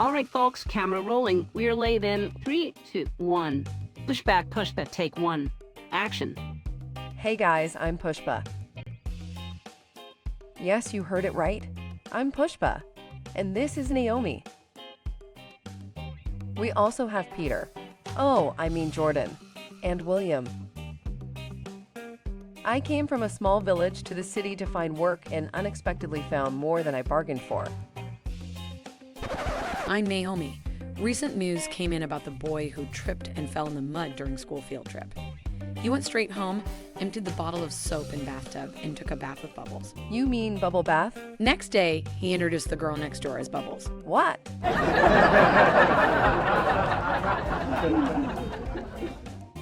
All right, folks, camera rolling. We're laid in 3, 2, 1. Pushpa, take 1. Action. Hey guys, I'm Pushpa. Yes, you heard it right. I'm Pushpa, and this is Naomi. We also have Peter. Oh, I mean Jordan. And William. I came from a small village to the city to find work and unexpectedly found more than I bargained for. I'm Naomi. Recent news came in about the boy who tripped and fell in the mud during school field trip. He went straight home, emptied the bottle of soap in bathtub, and took a bath with Bubbles. You mean bubble bath? Next day, he introduced the girl next door as Bubbles. What?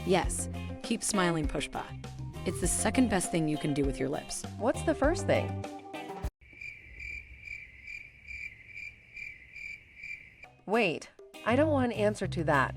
Yes, keep smiling, Pushpa. It's the second best thing you can do with your lips. What's the first thing? Wait, I don't want an answer to that.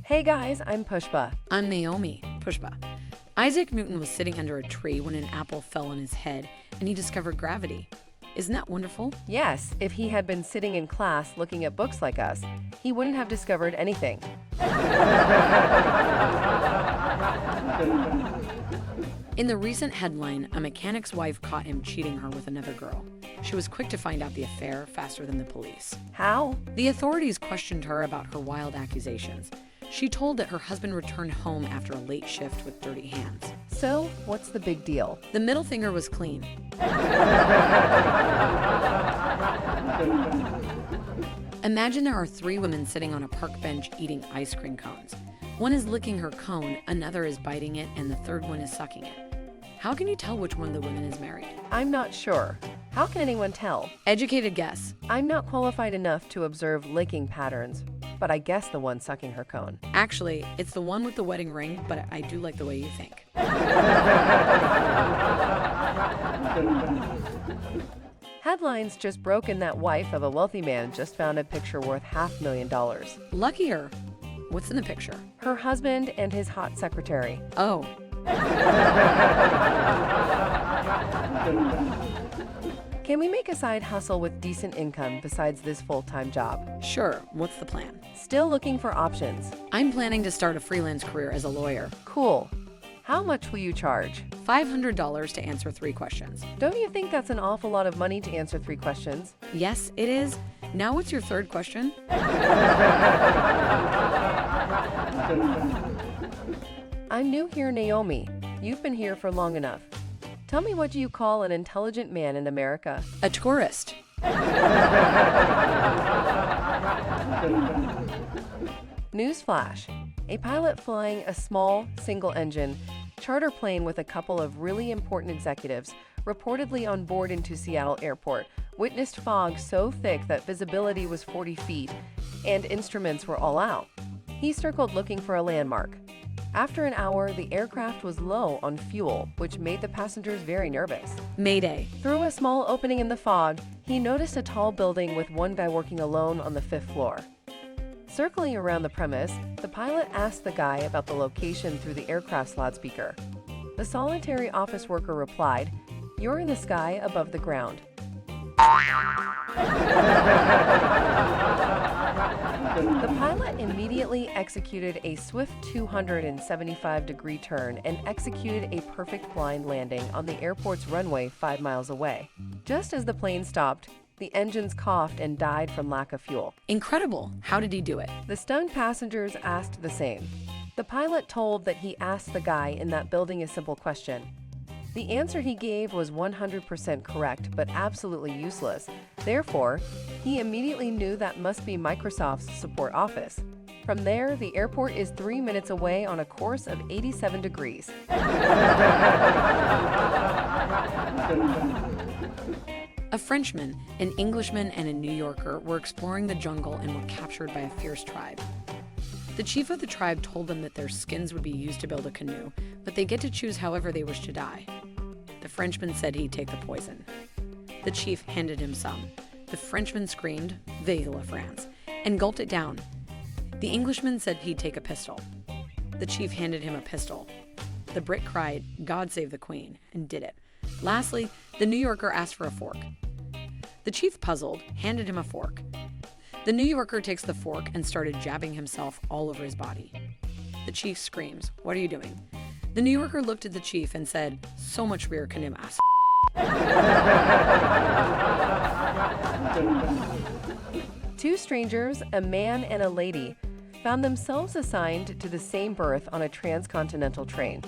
Hey guys, I'm Pushpa. I'm Naomi, Pushpa. Isaac Newton was sitting under a tree when an apple fell on his head and he discovered gravity. Isn't that wonderful? Yes, if he had been sitting in class looking at books like us, he wouldn't have discovered anything. In the recent headline, a mechanic's wife caught him cheating her with another girl. She was quick to find out the affair faster than the police. How? The authorities questioned her about her wild accusations. She told that her husband returned home after a late shift with dirty hands. So, what's the big deal? The middle finger was clean. Imagine there are 3 women sitting on a park bench eating ice cream cones. One is licking her cone, another is biting it, and the third one is sucking it. How can you tell which one of the women is married? I'm not sure. How can anyone tell? Educated guess. I'm not qualified enough to observe licking patterns, but I guess the one sucking her cone. Actually, it's the one with the wedding ring, but I do like the way you think. Headlines just broken that wife of a wealthy man just found a picture worth $500,000. Lucky her. What's in the picture? Her husband and his hot secretary. Oh. Can we make a side hustle with decent income besides this full-time job? Sure. What's the plan? Still looking for options. I'm planning to start a freelance career as a lawyer. Cool. How much will you charge? $500 to answer 3 questions. Don't you think that's an awful lot of money to answer 3 questions? Yes, it is. Now what's your 3rd question? I'm new here, Naomi. You've been here for long enough. Tell me, what do you call an intelligent man in America? A tourist. Newsflash. A pilot flying a small, single-engine charter plane with a couple of really important executives reportedly on board into Seattle Airport witnessed fog so thick that visibility was 40 feet and instruments were all out. He circled looking for a landmark. After an hour, the aircraft was low on fuel, which made the passengers very nervous. Mayday. Through a small opening in the fog, he noticed a tall building with one guy working alone on the 5th floor. Circling around the premise, the pilot asked the guy about the location through the aircraft's loudspeaker. The solitary office worker replied, "You're in the sky above the ground." The pilot immediately executed a swift 275-degree turn and executed a perfect blind landing on the airport's runway 5 miles away. Just as the plane stopped, the engines coughed and died from lack of fuel. Incredible. How did he do it? The stunned passengers asked the same. The pilot told that he asked the guy in that building a simple question. The answer he gave was 100% correct, but absolutely useless. Therefore, he immediately knew that must be Microsoft's support office. From there, the airport is 3 minutes away on a course of 87 degrees. A Frenchman, an Englishman, and a New Yorker were exploring the jungle and were captured by a fierce tribe. The chief of the tribe told them that their skins would be used to build a canoe, but they get to choose however they wish to die. The Frenchman said he'd take the poison. The chief handed him some. The Frenchman screamed, "Vive la France," and gulped it down. The Englishman said he'd take a pistol. The chief handed him a pistol. The Brit cried, "God save the Queen," and did it. Lastly, the New Yorker asked for a fork. The chief, puzzled, handed him a fork. The New Yorker takes the fork and started jabbing himself all over his body. The chief screams, "What are you doing?" The New Yorker looked at the chief and said, "So much for your canoe, ass." Two strangers, a man and a lady, found themselves assigned to the same berth on a transcontinental train.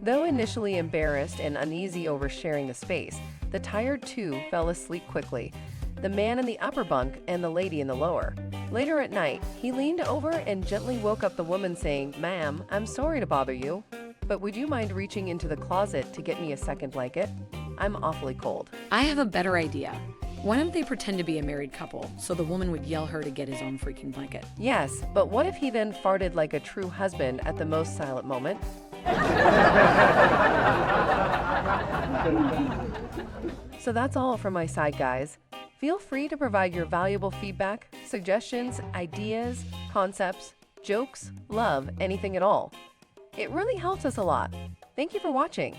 Though initially embarrassed and uneasy over sharing the space, the tired two fell asleep quickly, the man in the upper bunk and the lady in the lower. Later at night, he leaned over and gently woke up the woman saying, "Ma'am, I'm sorry to bother you, but would you mind reaching into the closet to get me a second blanket? I'm awfully cold." I have a better idea. Why don't they pretend to be a married couple so the woman would yell her to get his own freaking blanket? Yes, but what if he then farted like a true husband at the most silent moment? So that's all from my side, guys. Feel free to provide your valuable feedback, suggestions, ideas, concepts, jokes, love, anything at all. It really helps us a lot. Thank you for watching.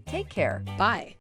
Take care. Bye.